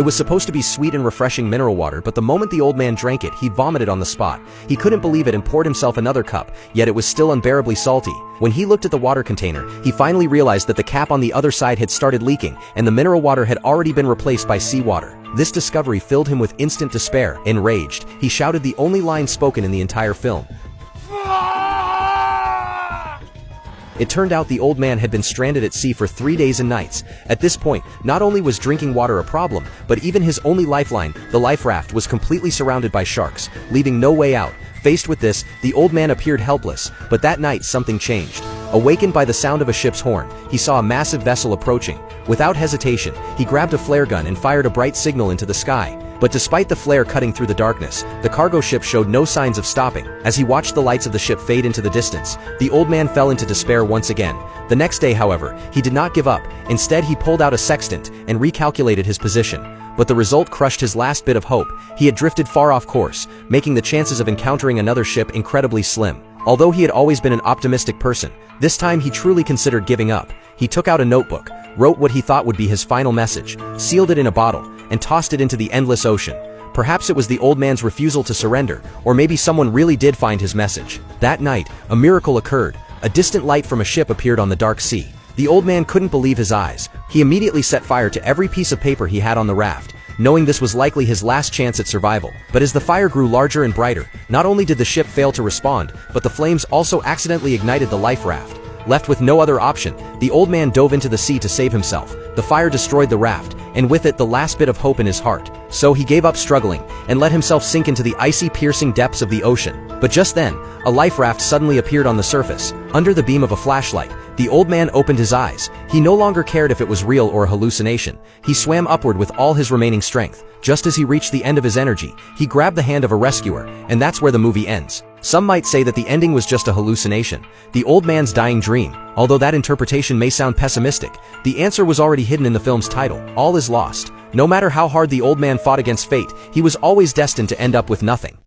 It was supposed to be sweet and refreshing mineral water, but the moment the old man drank it, he vomited on the spot. He couldn't believe it and poured himself another cup, yet it was still unbearably salty. When he looked at the water container, he finally realized that the cap on the other side had started leaking, and the mineral water had already been replaced by seawater. This discovery filled him with instant despair. Enraged, he shouted the only line spoken in the entire film. It turned out the old man had been stranded at sea for 3 days and nights. At this point, not only was drinking water a problem, but even his only lifeline, the life raft, was completely surrounded by sharks, leaving no way out. Faced with this, the old man appeared helpless, but that night something changed. Awakened by the sound of a ship's horn, he saw a massive vessel approaching. Without hesitation, he grabbed a flare gun and fired a bright signal into the sky. But despite the flare cutting through the darkness, the cargo ship showed no signs of stopping. As he watched the lights of the ship fade into the distance, the old man fell into despair once again. The next day, however, he did not give up. Instead, he pulled out a sextant and recalculated his position. But the result crushed his last bit of hope. He had drifted far off course, making the chances of encountering another ship incredibly slim. Although he had always been an optimistic person, this time he truly considered giving up. He took out a notebook, wrote what he thought would be his final message, sealed it in a bottle, and tossed it into the endless ocean. Perhaps it was the old man's refusal to surrender, or maybe someone really did find his message. That night, a miracle occurred. A distant light from a ship appeared on the dark sea. The old man couldn't believe his eyes. He immediately set fire to every piece of paper he had on the raft, knowing this was likely his last chance at survival. But as the fire grew larger and brighter, not only did the ship fail to respond, but the flames also accidentally ignited the life raft. Left with no other option, the old man dove into the sea to save himself. The fire destroyed the raft, and with it the last bit of hope in his heart. So he gave up struggling, and let himself sink into the icy, piercing depths of the ocean. But just then, a life raft suddenly appeared on the surface. Under the beam of a flashlight, the old man opened his eyes. He no longer cared if it was real or a hallucination. He swam upward with all his remaining strength. Just as he reached the end of his energy, he grabbed the hand of a rescuer, and that's where the movie ends. Some might say that the ending was just a hallucination, the old man's dying dream. Although that interpretation may sound pessimistic, the answer was already hidden in the film's title: all is lost. No matter how hard the old man fought against fate, he was always destined to end up with nothing.